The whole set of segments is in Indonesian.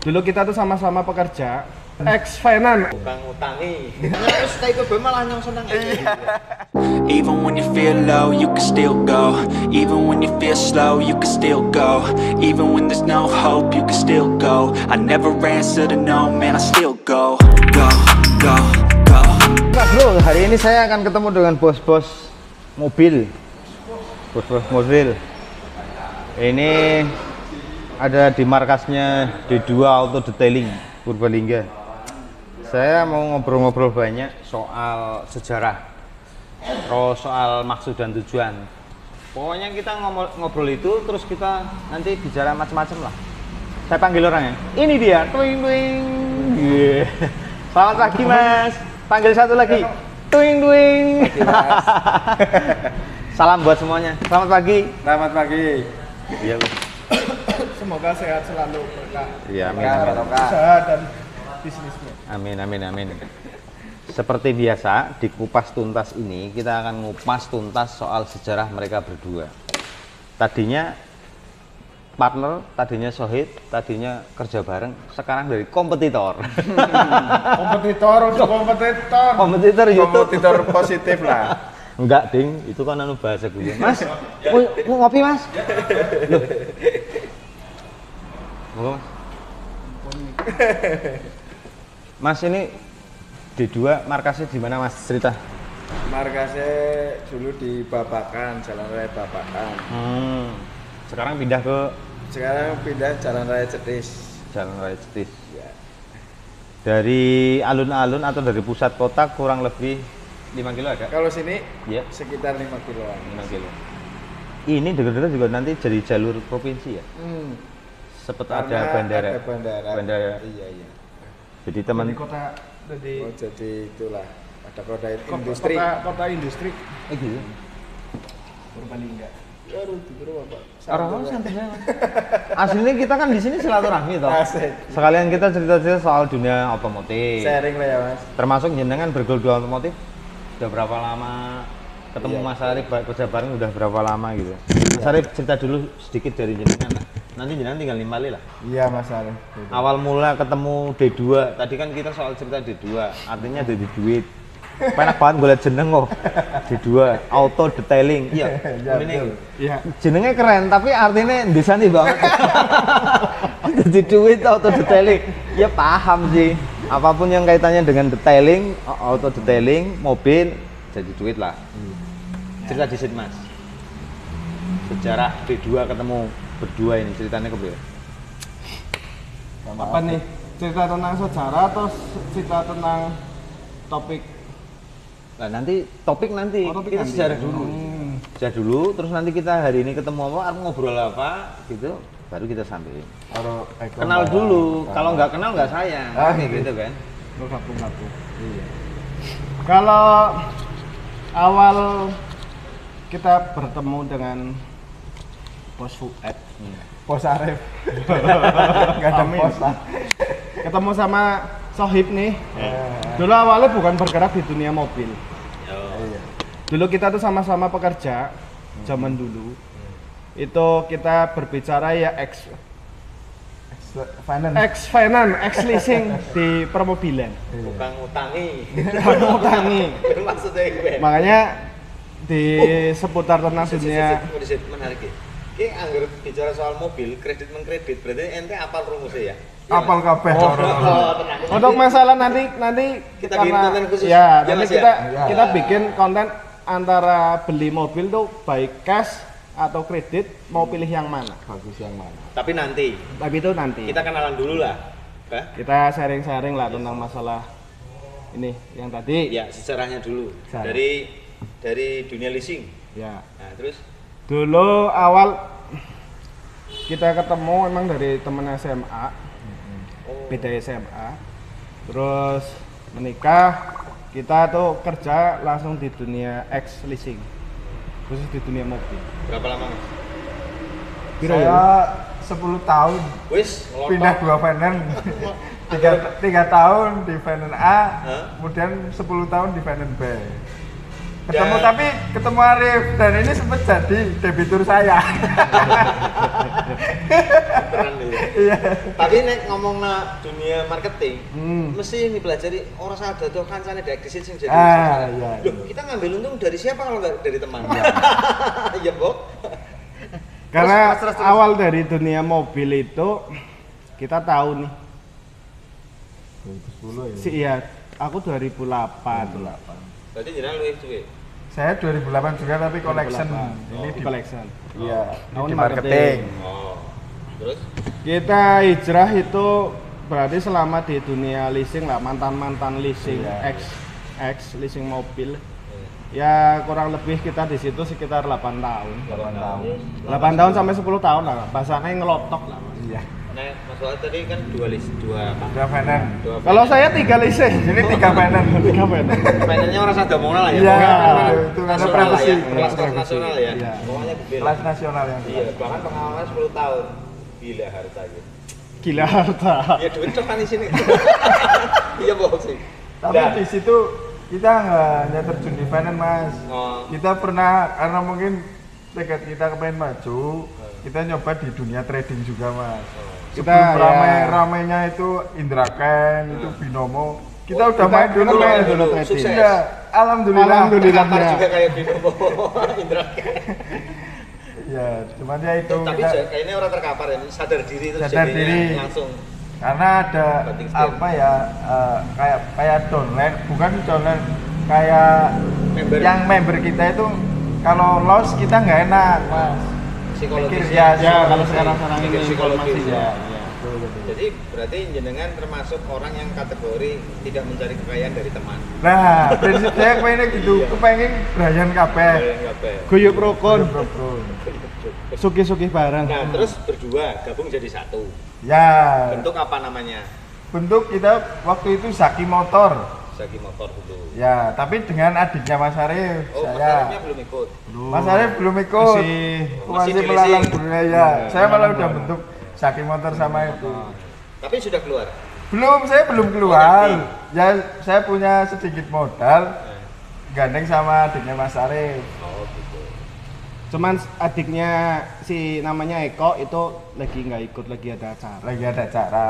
Dulu kita tuh sama-sama pekerja, ex-finance. Bukan ngutangi. Terus kayak gue malah nyong seneng. Even when you feel low, you can still go. Even when you feel slow, you can still go. Even when there's no hope, you can still go. I never answer to no, man, I still go. Go, go, go. Nah bro, hari ini saya akan ketemu dengan bos-bos mobil. Bos-bos mobil. Ini ada di markasnya D2 Auto Detailing Purbalingga. Saya mau ngobrol-ngobrol banyak soal sejarah, terus soal maksud dan tujuan. Pokoknya kita ngobrol itu, terus kita nanti bicara macam-macam lah. Saya panggil orangnya. Ini dia, twing twing. Yeah. Selamat pagi mas. Panggil satu lagi. Twing twing. Salam buat semuanya. Selamat pagi. Selamat pagi. Iya. Semoga sehat selalu berkah. Iya, amin. Usaha dan bisnisnya. Amin, amin, amin. Seperti biasa di Kupas Tuntas ini kita akan ngupas tuntas soal sejarah mereka berdua. Tadinya partner, tadinya sohib, tadinya kerja bareng, sekarang dari kompetitor. Kompetitor untuk kompetitor. Kompetitor YouTube. Kompetitor positif lah. Enggak, Ding, itu kan anu bahasa gue. Mas, mau ngopi, Mas? Loh. Mau, Mas? Mas, ini D2 markasnya di mana, Mas? Cerita. Markasnya dulu di Babakan, Jalan Raya Babakan. Sekarang pindah ke Sekarang pindah Jalan Raya Cetis. Jalan Raya Cetis. Ya. Dari alun-alun atau dari pusat kota kurang lebih 5 kilo ada? Kalau sini Iya. sekitar 5 kiloan. 5 kilo. Ini dekat-dekat juga nanti jadi jalur provinsi ya? Seperti ada Karena bandara. Ada bandara. Bandara. Iya, iya. Jadi teman Jadi kota jadi Oh, jadi itulah ada kota industri. Kota industri gitu. Purbalingga. Baru diburu Bapak. Orang santai aja. Aslinya kita kan di sini silaturahmi toh. Asik. Sekalian kita cerita-cerita soal dunia otomotif. Sharing lah ya, Mas. Termasuk jenengan bergelut di otomotif udah berapa lama? Ketemu Iya. Mas Arif kerja bareng udah berapa lama gitu. Mas Arif cerita dulu sedikit dari jenengan lah. Nanti jenengan tinggal nimpali lah. Iya, Mas Arif. Awal mula ketemu D2, tadi kan kita soal cerita D2, artinya dari duit. Penak banget gue liat jeneng kok. D2 Auto Detailing. Iya. Ini Iya. jenengnya keren tapi artinya desani banget. Jadi duit Auto Detailing. Ya paham sih. Apapun yang kaitannya dengan detailing, auto detailing, mobil jadi duit lah. Cerita di sini, Mas. Sejarah D2 ketemu berdua ini ceritanya keberapa? Apa nih? Cerita tentang sejarah atau cerita tentang topik? Nah, nanti topik nanti Topik kita nanti. sejarah dulu. Sejarah dulu, terus nanti kita hari ini ketemu apa, ngobrol apa gitu, baru kita sampein. Kenal dulu, kalau nggak kenal nggak sayang. Gitu kan. Satu-satu. Iya. Kalau awal kita bertemu dengan Bos Fuad, Bos Arif, nggak ada bos lah. Ketemu sama Sohib nih. Dulu awalnya bukan bergerak di dunia mobil. Iya. Dulu kita tuh sama-sama pekerja, zaman dulu. Itu kita berbicara ya ex-finance, ex-leasing di permobilan. Bukan ngutangi. Ngutangi. Maksudnya gue. Makanya di seputar tentang dunia Menarik ya. Ki anggar bicara soal mobil, kredit mengkredit, berarti ente apal rumusnya ya? apal kabeh. Tenang. Untuk masalah nanti Kita bikin konten khusus. ya, Ya, nanti Mas, kita ya? kita bikin konten antara beli mobil tuh baik cash atau kredit, mau pilih yang mana? Bagus yang mana? Tapi nanti Tapi itu nanti. kita kenalan dulu lah. Hah? Kita sharing-sharing lah tentang masalah ini yang tadi. Ya, sejarahnya dulu. Sejarah. Dari dunia leasing. Ya. Nah, terus Dulu awal kita ketemu emang dari temen SMA, beda SMA, terus menikah, kita tuh kerja langsung di dunia ex leasing, khusus di dunia mobil. berapa lama, Mas? Saya 10 tahun Wis, pindah ngelotok. 2 finance. 3 tahun di finance A, Hah? kemudian 10 tahun di finance B. ketemu Arif dan ini sempat jadi debitur saya. Keren nih. Iya. Tapi nek ngomong dunia marketing, mesti ini pelajari orang sadar tuh kancane dek disit sing jadi. Iya. Loh, kita ngambil untung dari siapa kalau nggak dari teman? Iya, Bok. Karena Terus. awal dari dunia mobil itu kita tahu nih. 2010 ya. Iya, aku 2008. Berarti jenengan luwih suwe. Saya 2008 juga tapi collection. 2008. Ini di collection. Iya, Tahun di marketing. Oh. Terus Kita hijrah itu berarti selama di dunia leasing lah, mantan leasing, Iya. ex leasing mobil. Ya kurang lebih kita di situ sekitar 8 tahun. 8 tahun. 8 tahun sampai 10 tahun lah. Bahasanya ngelotok lah. Iya. Nah, Mas Wahid tadi kan dua apa? Udah finance. Dua Kalau saya 3 leasing, ini 3 finance. 3 finance. finance-nya orang sadar monal lah ya. Iya, Pokoknya itu karena nasional privacy, lah ya. kelas Kelas nasional ya. Iya. Pokoknya gede. Kelas nasional yang Iya, bahkan pengalaman 10 tahun. Gila harta gitu. gila harta. Ya duit cok kan di sini. Iya, Bok sih. Tapi Nah. di situ kita nggak hanya terjun di finance, Mas. Oh. Kita pernah, karena mungkin tekad kita kepengen maju, kita nyoba di dunia trading juga, Mas. Kita Sebelum ya. ramainya itu Indra Ken, itu Binomo. Kita Oh, udah main dulu, main Mas. dulu, sukses. Iya, alhamdulillah. Terkapar juga kayak Binomo Indra. Ya, cuman ya itu Tapi kita- kayaknya orang terkapar ya, sadar diri terus Sadar jadinya diri. langsung. karena ada Banting setir. apa ya, kayak downline, bukan downline, kayak Member. yang member kita itu kalau loss kita nggak enak, Mas. Psikologis Mikir, ya, ya, kalau sekarang mikir ini psikologis informasi, ya. ya. Jadi berarti jenengan termasuk orang yang kategori tidak mencari kekayaan dari teman. Nah, prinsip saya kepengen gitu, Iya. kepengen Brian kabeh. Guyub Guyub rukun, sugih-sugih bareng. Nah, terus berdua gabung jadi satu. Ya, Bentuk apa namanya? bentuk kita waktu itu Zaki Motor. Zaki Motor dulu. Ya, tapi dengan adiknya Mas Arif, Oh, Mas saya. Arifnya belum ikut. Mas Arif belum ikut. Masih di melalang leasing. dunia ya. Saya malah udah bentuk Zaki Motor sama itu. Tapi sudah keluar. Saya belum keluar. Ya, saya punya sedikit modal. Gandeng sama adiknya Mas Arif. Oh, gitu. Cuman adiknya si namanya Eko itu lagi nggak ikut, lagi ada acara. Lagi ada acara.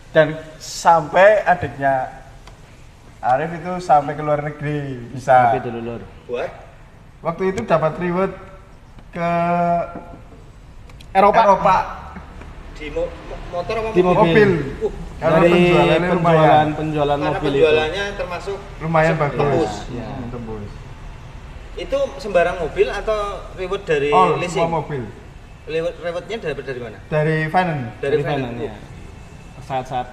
Dan sampai adiknya Arif itu sampai ke luar negeri bisa. Tapi dulu lur. Buat Waktu itu dapat reward ke Eropa. di motor apa Di mobil. Karena Dari penjualannya lumayan. penjualan Karena mobil itu. penjualannya termasuk Lumayan masuk bagus. tembus. Ya. Tembus. Itu sembarang mobil atau reward dari All leasing? semua mobil. Rewardnya dari mana? Dari finance. Dari finance, finance. ya. Saat-saat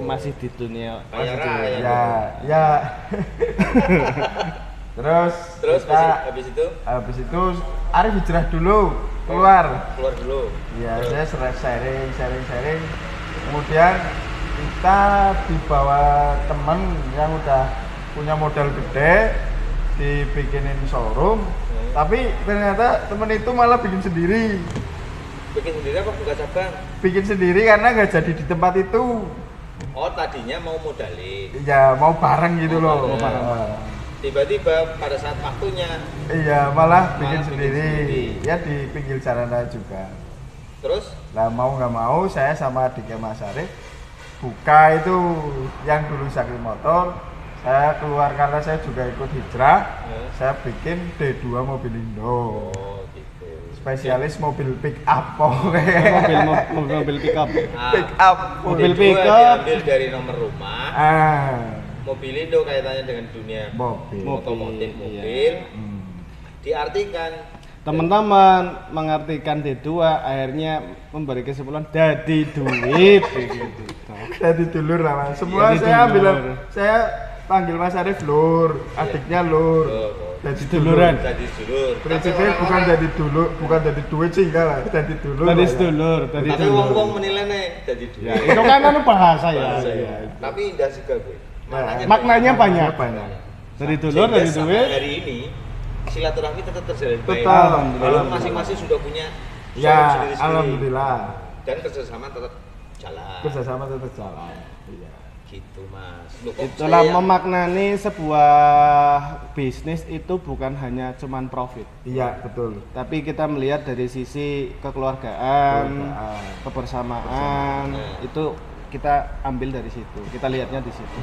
masih di dunia Kaya masih di- raya. Ya. Terus kita habis itu habis itu Arif hijrah dulu keluar. keluar dulu. Ya, saya sharing. Kemudian kita dibawa temen yang udah punya modal gede, dibikinin showroom. Tapi ternyata temen itu malah bikin sendiri. Bikin sendiri apa buka cabang? Bikin sendiri karena nggak jadi di tempat itu. Oh, tadinya mau modalin. Ya mau bareng gitu loh. Mau bareng. Tiba-tiba pada saat waktunya Iya, malah bikin bikin sendiri. sendiri. Ya di pinggir jalan juga. terus Lah mau nggak mau saya sama adiknya Mas Arif buka itu yang dulu Zaki Motor. Saya keluar karena saya juga ikut hijrah. Ya. Saya bikin D2 Mobilindo. oh gitu. Spesialis mobil pick up mobil pick up. Nah, pick up Mobil itu pick up. diambil dari nomor rumah. Mobil itu kaitannya dengan dunia mobil. otomotif Iya. mobil. Hmm. Diartikan Teman-teman mengartikan D2 akhirnya memberi kesimpulan jadi duit gitu. Jadi dulur lah Mas. Semua Jadi saya ambil, dulur. saya panggil Mas Arif Lur, adiknya Lur. Jadi Seduluran. jadi dulur. Prinsipnya bukan jadi dulu, bukan jadi duit sih enggak lah, jadi dulu. Tadi lah ya. sedulur, tadi Tapi dulur. wong-wong menilai nih jadi dulur. Ya, itu kan anu bahasa ya. Bahasa Iya. ya. Tapi indah juga gue. Ya, Maknanya banyak. banyak. Dari dulur, Sehingga dari sampai duit. hari ini silaturahmi tetap terjalin baik. Tetap. Walaupun masing-masing sudah punya showroom Ya, sendiri-sendiri. alhamdulillah. Dan kerjasama tetap jalan. Kerjasama tetap jalan. Iya. Gitu Mas. Loh, kok Itulah saya- memaknani sebuah bisnis itu bukan hanya cuman profit, Iya, betul. tapi kita melihat dari sisi kekeluargaan, kebersamaan, Nah. itu kita ambil dari situ, kita lihatnya di situ.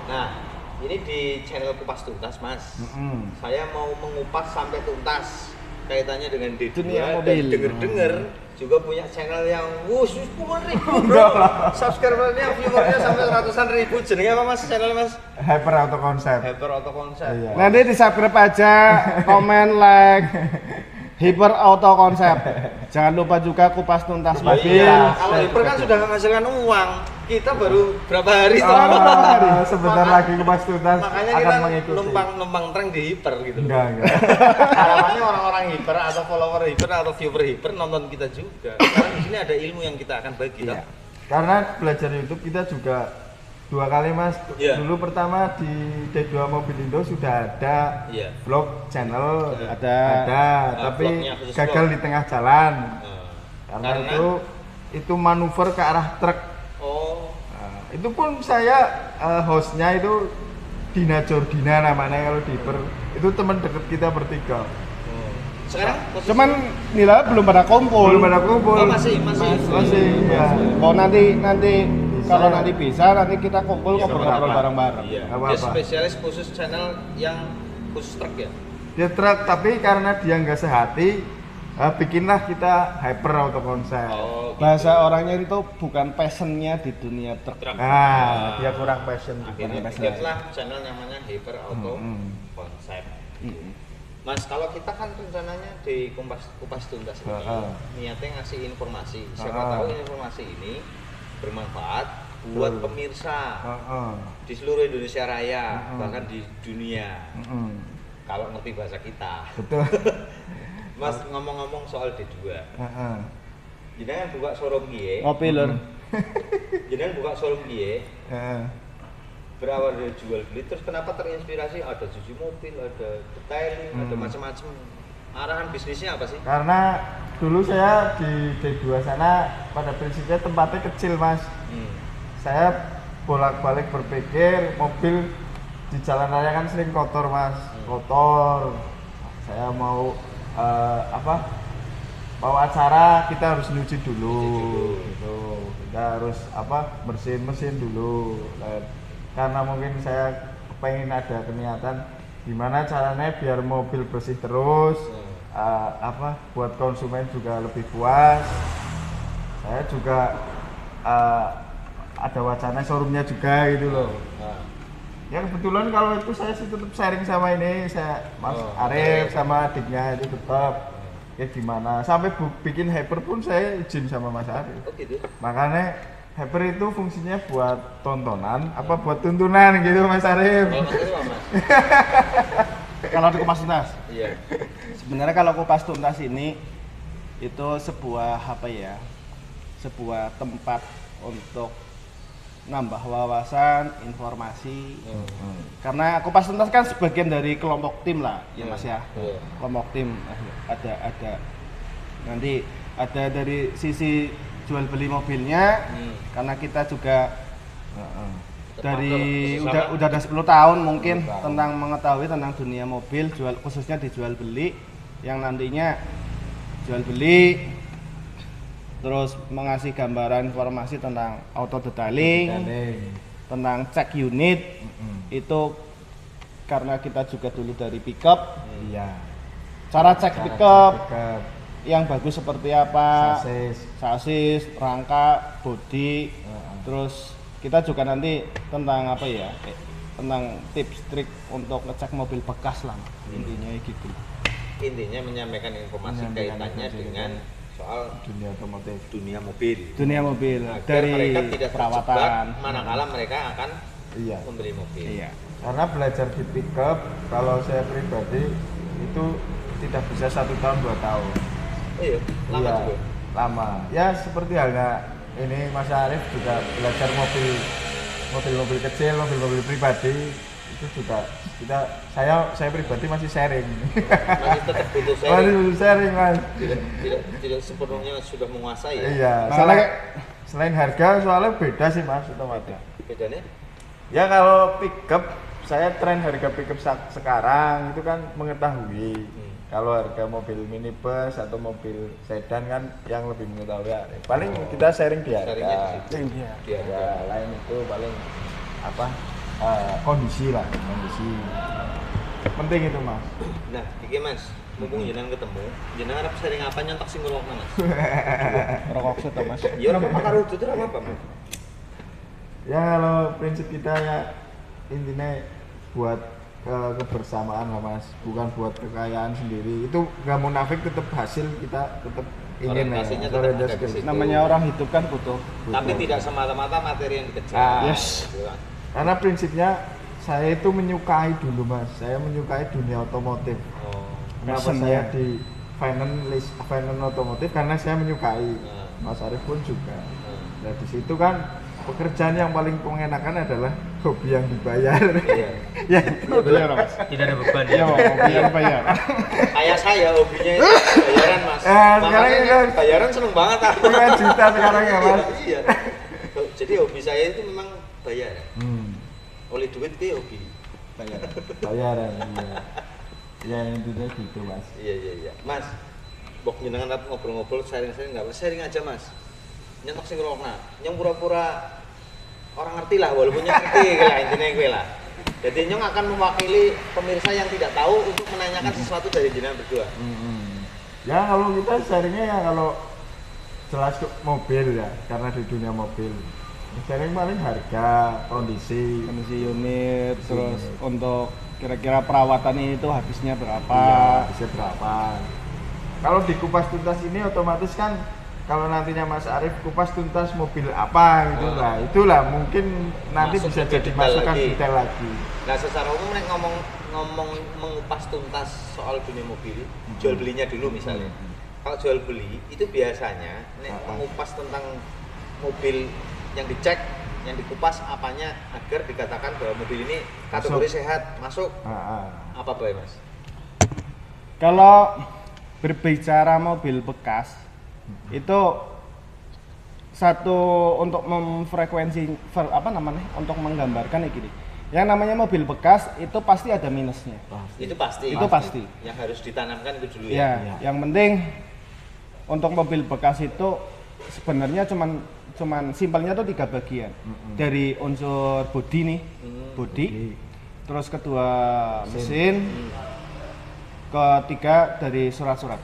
Nah, ini di channel Kupas Tuntas Mas. Mm-mm. Saya mau mengupas sampai tuntas kaitannya dengan D2 Dunia dan mobil. denger-denger juga punya channel yang 10.000 bro. Subscribernya, viewernya sampai ratusan ribu. Jenenge apa Mas channel Mas? Hyper Auto Concept. Hyper Auto Concept. Iya. Nanti di subscribe aja, komen, like, Hyper Auto Concept. Jangan lupa juga Kupas Tuntas Oh, Mobil. iya. Kalau Hyper kan sudah menghasilkan uang. Kita baru berapa hari toh? Sebentar lagi Kupas Tuntas Makanya akan kita mengikuti. numpang tren di Hyper gitu. Enggak. Harapannya orang-orang Hyper atau follower Hyper atau viewer Hyper nonton kita juga. Karena di sini ada ilmu yang kita akan bagi. Iya. toh. Karena belajar YouTube kita juga 2 kali Mas. Iya. Dulu pertama di D2 Mobil Indo sudah ada Iya. vlog channel, Ada. tapi vlognya khusus gagal vlog. di tengah jalan. Karena Itu manuver ke arah truk. oh, Nah, itu pun saya hostnya itu Dina Jordina namanya kalau di Hyper. Itu teman dekat kita bertiga. sekarang posisi- Cuman nilai belum pada kumpul. Belum ada kumpul. Oh, masih. ya. Kalau nanti Bisa. kalau nanti bisa nanti kita kumpul Iya, ngobrol-ngobrol apa-apa. bareng-bareng. Iya. Nggak Dia apa-apa. spesialis khusus channel yang khusus truk ya. Dia truk tapi karena dia nggak sehati, bikinlah kita Hyper Auto Concept. Oh, gitu. Bahasa orangnya itu bukan passionnya di dunia truk. Truk. Nah, dia kurang passion. Akhirnya Kurang bikinlah channel namanya Hyper Auto Concept. Mas, kalau kita kan rencananya di Kupas Tuntas ini niatnya ngasih informasi. Siapa tahu informasi ini bermanfaat buat pemirsa di seluruh Indonesia Raya, bahkan di dunia. Kalau ngerti bahasa kita. Betul. Mas, ngomong-ngomong soal D2. Jenengan buka showroom piye? Ngopi lur. Jenengan buka showroom piye? Berawal dari jual beli, terus kenapa terinspirasi ada cuci mobil, ada detailing, ada macam-macam. Arahan bisnisnya apa sih? Karena dulu saya di D2 sana pada prinsipnya tempatnya kecil Mas. Saya bolak-balik berpikir mobil di jalan raya kan sering kotor Mas, kotor. Saya mau mau acara kita harus nyuci dulu, gitu. Kita harus bersihin mesin dulu. Karena mungkin saya pengen ada niatan gimana caranya biar mobil bersih terus, buat konsumen juga lebih puas. Saya juga ada wacana showroomnya juga gitu loh. Ya kebetulan kalau itu saya sih tetap sharing sama ini Mas Arif sama adiknya itu tetap ya gimana sampai bikin Hyper pun saya izin sama Mas Arif. Oh gitu. Makanya Hyper itu fungsinya buat tontonan apa buat tuntunan gitu Mas Arif. Kalau Mas apa Mas? Kalau di Kupas Tuntas. Iya. Sebenarnya kalau Kupas Tuntas ini itu sebuah sebuah tempat untuk nambah wawasan, informasi. Karena Kupas Tuntas kan sebagian dari kelompok tim lah, ya Mas ya. Kelompok tim ada nanti ada dari sisi jual beli mobilnya, karena kita juga dari udah ada 10 tahun mungkin tentang mengetahui tentang dunia mobil, khususnya di jual beli yang nantinya jual beli terus mengasih gambaran informasi tentang auto detailing, tentang cek unit. Itu karena kita juga dulu dari pickup, Iya. cara cek pickup yang bagus seperti apa, sasis, rangka, bodi, terus kita juga nanti tentang tentang tips trik untuk ngecek mobil bekas lah, intinya gitu. Intinya menyampaikan informasi kaitannya dengan soal dunia otomotif, dunia mobil. Dunia mobil Agar dari mereka tidak perawatan, terjebak manakala mereka akan Iya. membeli mobil. Iya. Karena belajar di pickup kalau saya pribadi itu tidak bisa 1 tahun 2 tahun. Iya, lama Iya, juga. lama. Ya seperti halnya ini Mas Arif juga belajar mobil kecil, mobil pribadi itu juga saya pribadi masih sharing. Masih tetap butuh Masih sharing. sharing Mas. Tidak sepenuhnya sudah menguasai ya. Iya. Makanya Selain harga soalnya beda sih Mas otomatis. bedanya? Ya kalau pickup, saya tren harga pickup sekarang itu kan mengetahui. Kalau harga mobil minibus atau mobil sedan kan yang lebih mengetahui. Paling kita sharing di harga. Sharing di harga. Ya, lain itu paling apa kondisi lah, kondisi. Penting itu mas. Nah, iki mas, mumpung jenengan ketemu, jenengan harap sharing apa nyontok sing ngrokok mas? Rokok seto mas. Ya ora apa-apa karo itu apa mas? Ya kalau prinsip kita ya intinya buat kebersamaan lah mas, bukan buat kekayaan sendiri. Itu nggak munafik, tetap hasil kita tetap ingin orientasinya ya. tetap ada ke situ. Namanya orang hidup kan butuh. Tapi tidak semata-mata materi yang dikejar. Yes. Gitu kan. Karena prinsipnya saya itu menyukai dulu mas, saya menyukai dunia otomotif. Oh. Kenapa saya di finance otomotif? Karena saya menyukai. Mas Arif pun juga. Nah di situ kan pekerjaan yang paling mengenakan adalah hobi yang dibayar. Iya. Ya itu benar mas. Tidak ada beban Iya hobi yang bayar. Kayak saya hobinya itu bayaran mas. Sekarang Makanya kan bayaran seneng banget aku. 5 juta sekarang ya mas. Iya. Jadi hobi saya itu memang bayaran. Oleh duit itu hobi bayaran. Bayaran. Iya. Ya intinya gitu mas. Iya. Mas, bok jenengan ngobrol-ngobrol sharing nggak apa sharing aja mas. Nyentok sing ngrokna, yang pura-pura orang ngerti lah, walaupun yang ngerti lah intinya gue lah. Jadi Nyong akan mewakili pemirsa yang tidak tahu untuk menanyakan sesuatu dari jenengan berdua. Ya kalau kita sharingnya ya kalau jelas ke mobil ya, karena di dunia mobil sharing paling harga, kondisi unit, terus untuk kira-kira perawatan itu habisnya berapa? Iya, habisnya berapa? Kalau di kupas tuntas ini otomatis kan kalau nantinya Mas Arif kupas tuntas mobil apa gitu lah, itulah mungkin nanti Masuk bisa ke jadi detail masukan lagi. detail lagi. Nah secara umum nek ngomong mengupas tuntas soal dunia mobil, jual belinya dulu misalnya. Kalau jual beli itu biasanya nek mengupas tentang mobil yang dicek, yang dikupas apanya agar dikatakan bahwa mobil ini kategori sehat masuk. Apa boleh mas? Kalau berbicara mobil bekas itu satu untuk untuk menggambarkan ya gini. Yang namanya mobil bekas itu pasti ada minusnya. Itu pasti. Itu pasti. Yang harus ditanamkan itu dulu Ya, ya. yang penting untuk mobil bekas itu sebenarnya cuman simpelnya tuh 3 bagian. Dari unsur bodi nih, bodi. Terus kedua mesin. Ketiga dari surat-surat.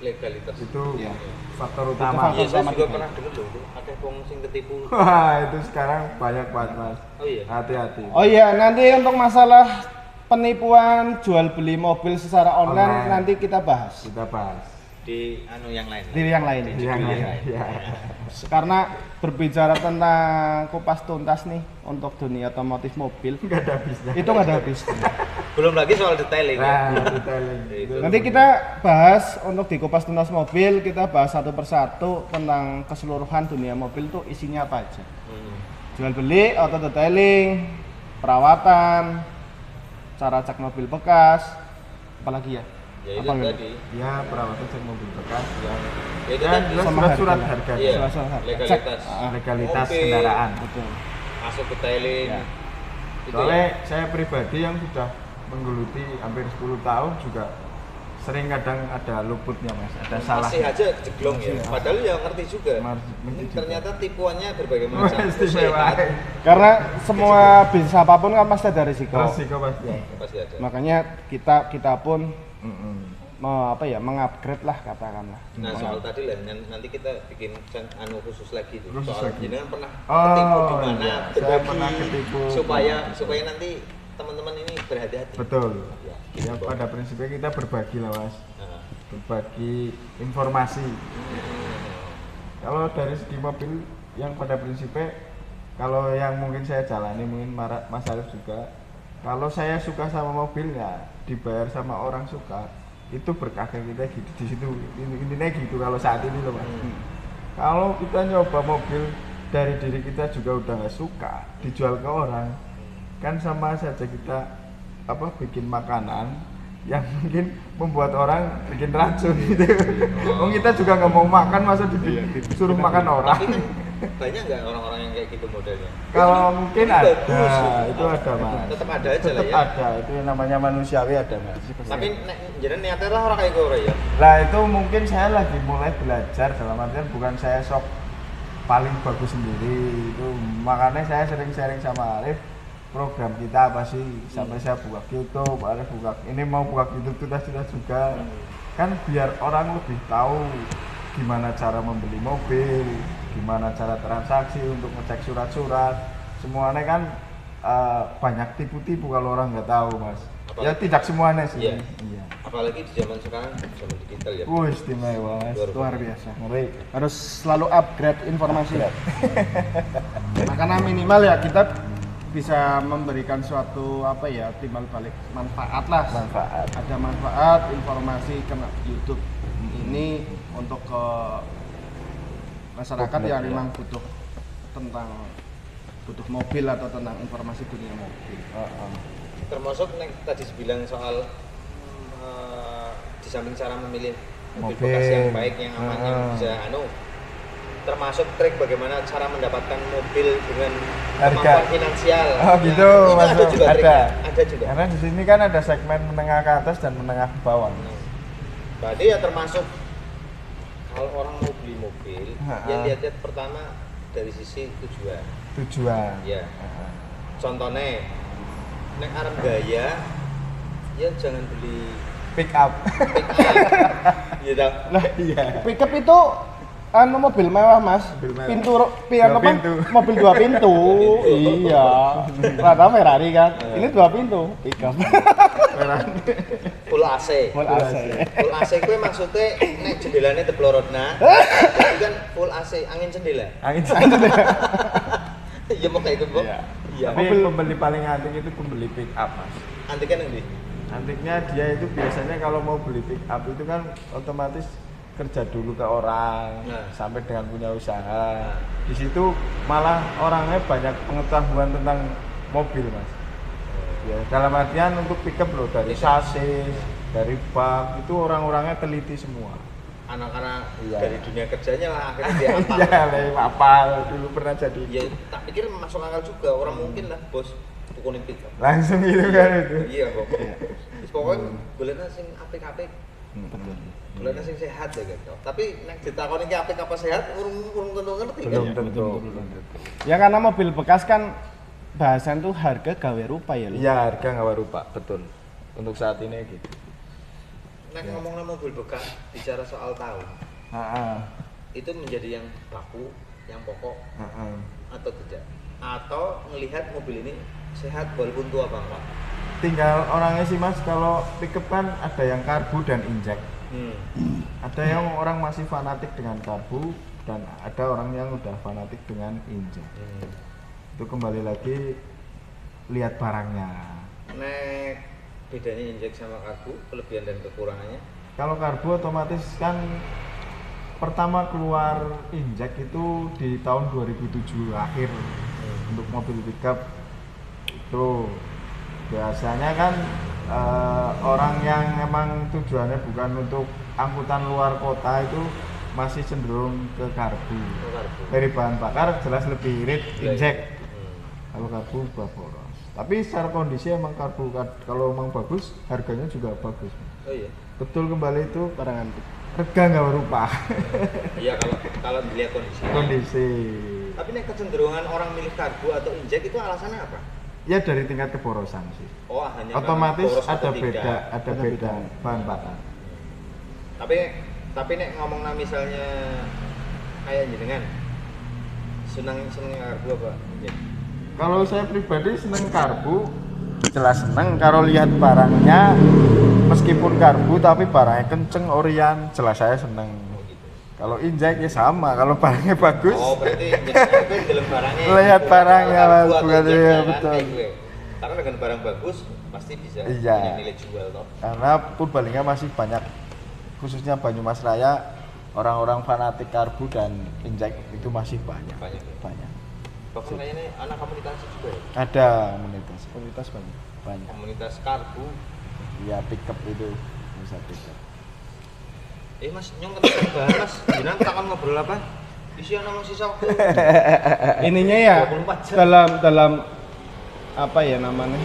Legalitas Itu Ya. faktor utama. Iya, saya juga pernah dengar loh itu ada wong sing ketipu. Wah itu sekarang banyak banget mas. Oh iya. Hati-hati. Oh iya, nanti untuk masalah penipuan jual beli mobil secara online nanti kita bahas Kita bahas. Di yang lain. di yang lain. Di yang lain. Ya. Karena berbicara tentang kupas tuntas nih untuk dunia otomotif mobil Nggak ada habisnya. itu nggak ada habis. Belum lagi soal detailing ya. Nah, detailing. Itu. Nanti kita bahas untuk di kupas tuntas mobil, kita bahas satu persatu tentang keseluruhan dunia mobil tuh isinya apa aja. Jual beli, auto detailing, perawatan, cara cek mobil bekas, apalagi ya? Ya itu Apa gitu? tadi. Ya perawatan cek mobil bekas yang Ya itu ya, tadi. jelas Sama surat harga. harga. Iya. Surat harga. Legalitas. Legalitas Mobil, kendaraan. Betul. Masuk detailing. Ya. Itu Soalnya ya. saya pribadi yang sudah menggeluti hampir 10 tahun juga sering kadang ada luputnya mas, ada salah. Masih aja jeglong ya. Padahal ya ngerti juga. Ini ternyata tipuannya berbagai macam. Istimewa. Sehat. Karena semua bisnis apapun kan pasti ada risiko. Resiko pasti. Pasti ada. Makanya kita pun mengupgrade lah katakanlah. Nah soal tadi lah nanti kita bikin khusus lagi tuh. Khusus Soal lagi. jenengan pernah Oh, ketipu di mana, iya. Saya berbagi, pernah ketipu. supaya nanti teman-teman ini berhati-hati. Betul. Ya, Ya pada prinsipnya kita berbagi lah mas, Nah, berbagi informasi. Kalau dari segi mobil yang pada prinsipnya, kalau yang mungkin saya jalani mungkin Mas Arif juga, kalau saya suka sama mobilnya dibayar sama orang suka, itu berkah kita gitu di situ intinya gitu kalau saat ini loh mas. Kalau kita nyoba mobil dari diri kita juga udah nggak suka dijual ke orang, kan sama saja kita bikin makanan yang mungkin membuat orang bikin racun gitu. Oh kita juga nggak mau makan masa disuruh makan orang. tapi kan Banyak nggak orang-orang yang kayak gitu modelnya? Kalau mungkin Ini ada, bagus. itu ada mas. Tetap ada aja lah Tetap ya. ada, itu yang namanya manusiawi ada mas. Tapi jadi niatnya lah orang kayak gue ya. Lah itu mungkin saya lagi mulai belajar, dalam artian bukan saya sok paling bagus sendiri itu, makanya saya sering sharing sama Arif program kita apa sih, sampai saya buka YouTube, Arif buka ini mau buka YouTube kita juga kan biar orang lebih tahu gimana cara membeli mobil, gimana cara transaksi untuk ngecek surat-surat, semuanya kan banyak tipu-tipu kalau orang nggak tahu mas. Apalagi, ya tidak semuanya sih. Iya. Iya. Apalagi di zaman sekarang, zaman digital ya. Istimewa mas. Luar biasa. Ngeri. Harus selalu upgrade informasi. Makanya minimal ya kita bisa memberikan suatu apa ya, timbal balik manfaat lah. Manfaat. Ada manfaat informasi kena YouTube ini untuk ke masyarakat Publik, yang ya. memang butuh mobil atau tentang informasi dunia mobil. Termasuk yang tadi bilang soal di samping cara memilih mobil Mobil. bekas yang baik, yang aman, yang bisa termasuk trik bagaimana cara mendapatkan mobil dengan Harga. kemampuan finansial. Oh gitu, itu ada masuk. juga triknya. Ada juga. Karena di sini kan ada segmen menengah ke atas dan menengah ke bawah. Berarti ya termasuk kalau orang mau beli mobil, ya lihat-lihat pertama dari sisi tujuan. Tujuan. Ya. Contohnya, nek arep gaya, ya jangan beli Pick up. pick up. Iya dah. Lah iya. Pickup itu mobil mewah mas, Mobil mewah. pintu Dua pintu. mobil 2 pintu. Iya, rata Ferrari kan, ini 2 pintu pickup. Full AC. Full AC. Full AC kuwi maksudnya nek jendelane teplorotna. Itu kan full AC, angin jendela. Angin. Iya mau kayak gitu, Bok. Iya. Iya. Tapi pembeli paling antik itu pembeli pick up mas. Antik kan ngendi? Antiknya dia itu biasanya kalau mau beli pick up itu kan otomatis kerja dulu ke orang, sampai dengan punya usaha. Di situ malah orangnya banyak pengetahuan tentang mobil mas. Ya, dalam artian untuk pickup loh, dari sasis, dari bak itu orang-orangnya teliti semua. Anak-anak Iya. dari dunia kerjanya lah akhirnya dia hafal. Iya, apal dulu pernah jadi. Ya, tak pikir masuk akal juga. Orang mungkin lah bos tukunin pickup. Langsung gitu kan itu. Iya, Bok. Terus pokoknya golekna sing apik-apik. Betul. Golekna sing sehat ya gitu. Tapi nek ditakoni ki apik apa sehat urung tentu ngerti Belum kan. tentu. Ya karena mobil bekas kan bahasan tuh harga gawe rupa ya. Iya, harga nggak rupa, betul. Untuk saat ini gitu. Nek ngomongnya mobil bekas, bicara soal tahun, itu menjadi yang baku, yang pokok atau tidak? Atau melihat mobil ini sehat walaupun tua bangka? Tinggal orangnya sih mas, kalau pickup kan ada yang karbu dan injek. Ada yang orang masih fanatik dengan karbu dan ada orang yang udah fanatik dengan injek. Itu kembali lagi lihat barangnya. Nek bedanya injek sama karbu, kelebihan dan kekurangannya? Kalau karbu otomatis kan pertama keluar injek itu di tahun 2007 akhir untuk mobil pickup itu biasanya kan orang yang emang tujuannya bukan untuk angkutan luar kota itu masih cenderung ke karbu. Karbu. Dari bahan bakar jelas lebih irit Iya, injek. iya. Kalau karbu boros. Tapi secara kondisi emang karbu kalau emang bagus harganya juga bagus. Oh iya. Betul, kembali itu Barang antik. rega nggak berupa Iya kalau dilihat kondisinya. kondisi. Tapi nek kecenderungan orang milih karbu atau injek itu alasannya apa? Ya dari tingkat keborosan sih. Oh hanya Otomatis karena boros ada atau beda, tidak. ada beda bahan bakar. Tapi nek ngomongnya misalnya kayak jenengan seneng karbu apa injek? Kalau saya pribadi seneng karbu, jelas seneng. Kalau lihat barangnya, meskipun karbu tapi barangnya kenceng, orian, jelas saya seneng. Oh gitu. Kalau injek ya sama, kalau barangnya bagus. Oh berarti injeknya itu dalam barangnya. Lihat bukan barangnya, karbu Mas, atau bukan, injeknya iya, kan, betul. kayak gue. Karena dengan barang bagus pasti bisa Iya. punya nilai jual toh. Karena Purbalingga masih banyak, khususnya Banyumas Raya, orang-orang fanatik karbu dan injek itu masih banyak. Banyak ya? Banyak. Bahkan kayaknya anak komunitas juga ya. Ada komunitas banyak. banyak. Komunitas karbu. Ya pickup itu bisa pickup. Mas, nyong ketika bahas mas, jenengan takkan ngobrol apa? Isi ana sisa waktu. Ininya ya 24 jam. dalam apa ya namanya?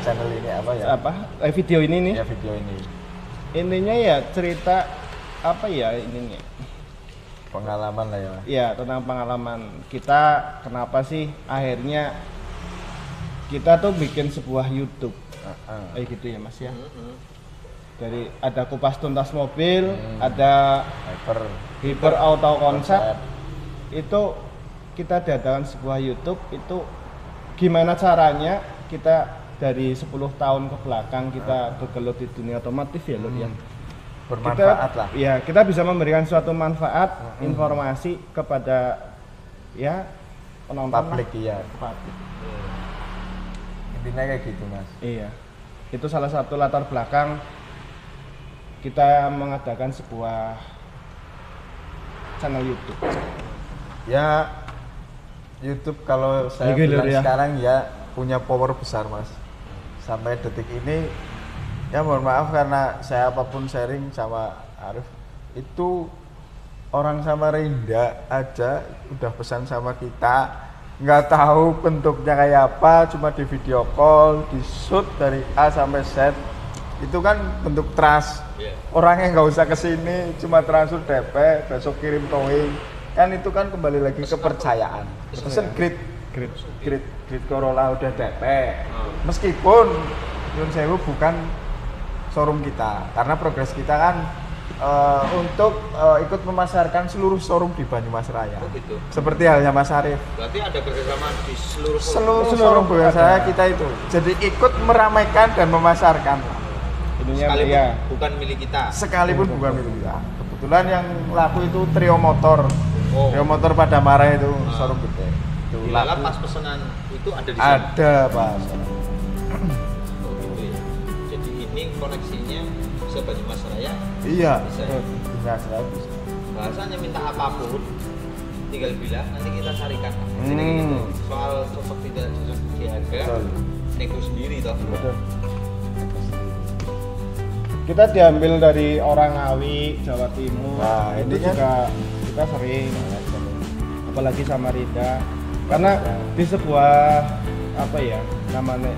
Channel ini apa ya? Video ini nih. Ya video ini. Intinya ya cerita apa ya ininya? Pengalaman lah ya. Ya, tentang pengalaman kita kenapa sih akhirnya kita tuh bikin sebuah YouTube. Kayak gitu ya, Mas ya. Dari ada kupas tuntas mobil, ada Hyper Auto Concept. Itu kita diadakan sebuah YouTube, itu gimana caranya kita dari 10 tahun ke belakang kita bergelut di dunia otomotif ya Lur ya. Bermanfaat kita, lah. Ya, kita bisa memberikan suatu manfaat, informasi kepada ya penonton Publik lah. iya. Publik. Intinya kayak gitu Mas. Iya. Itu salah satu latar belakang kita mengadakan sebuah channel YouTube. Ya YouTube kalau saya Regular bilang ya. sekarang ya punya power besar Mas. Sampai detik ini ya mohon maaf karena saya apapun sharing sama Arif itu orang Samarinda aja udah pesan sama kita, nggak tahu bentuknya kayak apa, cuma di video call, di shoot dari A sampai Z, itu kan bentuk trust. Orangnya nggak usah kesini, cuma transfer DP, besok kirim towing, kan itu kan kembali lagi kepercayaan. Pesen grid Corolla udah DP, meskipun Nyun Sewu bukan showroom kita, karena progres kita kan untuk ikut memasarkan seluruh showroom di Banyumas Raya. Oh gitu. Seperti halnya Mas Arif. Berarti ada kerjasama di seluruh Seluruh Banyumas Raya kita itu. Jadi ikut meramaikan dan memasarkan. Ininya sekalipun ya. bukan milik kita. Sekalipun bukan milik kita. Kebetulan yang laku itu Trio Motor. Oh. Trio Motor pada marah itu showroom gede. Itu Dilala laku. pas pesanan itu ada di sana. Ada Pak. Oh, gitu ya. Jadi ini koneksinya bisa Banyumas Raya. Iya. Bisa. Bisa. Bahasanya minta apapun tinggal bilang nanti kita carikan. Jadi Hmm. gitu. Soal cocok tidak cocok di harga, Betul. nego sendiri toh. Betul. Kita diambil dari orang Ngawi, Jawa Timur. Nah, itu ini kan- juga kita sering, apalagi Samarinda. Karena di sebuah apa ya namanya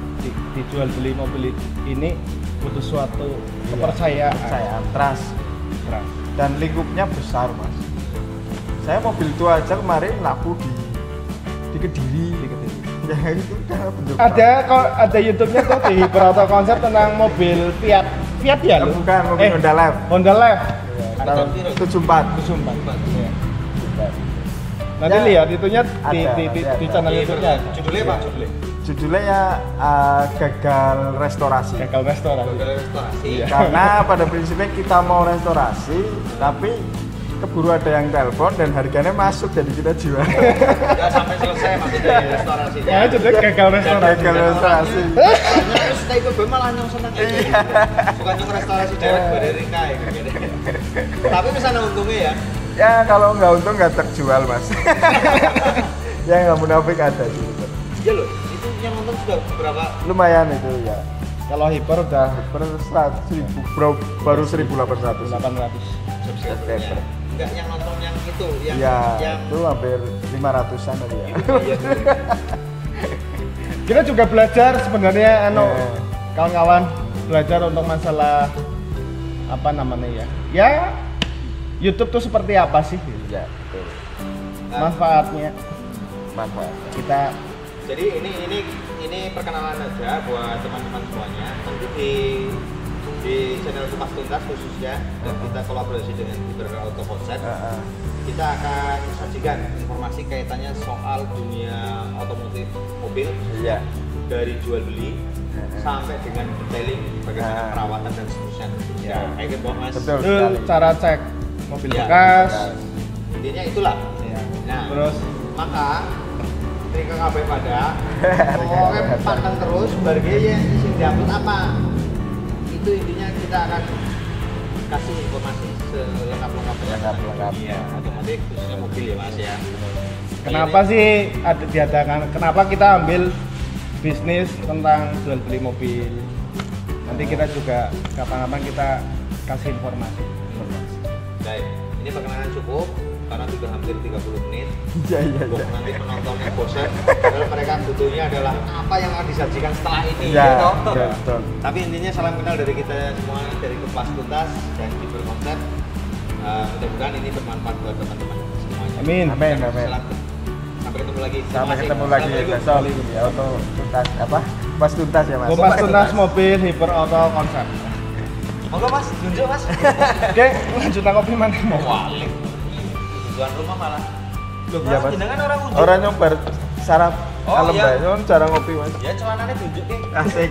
dijual beli mobil ini butuh suatu kepercayaan. Trust. Trust. Dan lingkupnya besar Mas. Saya mobil itu aja kemarin laku di Kediri. Ya itu udah bentuk. Ada YouTube-nya tuh di Hyper Auto Concept tentang mobil Fiat ya lu? Bukan mobil Honda Live. Honda Live. Tahun 74. Iya. Nanti Ya, lihat itunya di ada. channel YouTube-nya. Judulnya Pak, judulnya. Judulnya ya gagal restorasi. Gagal restoran. Gagal restorasi. Karena pada prinsipnya kita mau restorasi, tapi keburu ada yang telepon dan harganya masuk jadi kita jual. Enggak sampai selesai maksudnya restorasinya. Ya, judulnya gagal restoran. Gagal restorasi. Terus kayak gue malah nyong seneng kayak gitu. Bukan nyong restorasi dewek dari Rika ya gitu. Tapi misalnya untungnya ya. Ya kalau nggak untung nggak terjual Mas. Ya nggak munafik ada sih. Iya loh, itu yang nonton sudah berapa? Lumayan itu ya. Kalau Hyper udah Per 100.000 baru 1.800. 800. Subscribernya. Enggak yang nonton yang itu, yang Iya, yang itu hampir 500-an tadi ya. iya, Kita juga belajar sebenarnya Iya. kawan-kawan belajar untuk masalah apa namanya ya. Ya YouTube tuh seperti apa sih? Iya, betul. Manfaatnya Manfaat. kita Jadi ini perkenalan aja buat teman-teman semuanya. Nanti di channel Kupas Tuntas khususnya dan kita kolaborasi dengan Hyper Auto Concept. Kita akan sajikan informasi kaitannya soal dunia otomotif mobil Iya. dari jual beli sampai dengan detailing bagaimana perawatan dan seterusnya. Ya. Kayak gitu Mas. Betul itu sekali. cara cek mobil Ya, bekas. Intinya itulah. Ya. Nah, Terus maka ketika kabeh pada pokoknya pantang terus sebagai yang isi diupload apa itu intinya kita akan kasih informasi selengkap-lengkapnya Lengkap. iya otomotif khususnya mobil ya Mas ya. kenapa sih ada diadakan? Kenapa kita ambil bisnis tentang jual beli mobil? Nanti kita juga kapan-kapan kita kasih informasi. Baik, ini perkenalan cukup. karena sudah hampir 30 menit. Iya. Nanti penontonnya bosan, padahal mereka butuhnya adalah apa yang akan disajikan setelah ini. Iya, gitu. betul. Tapi intinya salam kenal dari kita semua, dari Kupas Tuntas dan Hiper Konsep. Mudah-mudahan ini bermanfaat buat teman-teman semuanya. Amin. Salam. Sampai ketemu lagi. Terima Sampai kasih. ketemu lagi Assalamualaikum. besok di auto tuntas apa? Kupas tuntas ya mas. Kupas Tuntas mobil hiper auto konsep. Monggo Mas, tunjuk Mas. Oke, lanjut kopi mana? Walik. Tujuan rumah malah. Loh, Iya, Mas, Mas. jenengan orang unjuk. Orang nyobar sarap Oh, alam iya. bae, cara ngopi mas. Ya, cuanane tunjuk nih. Asik.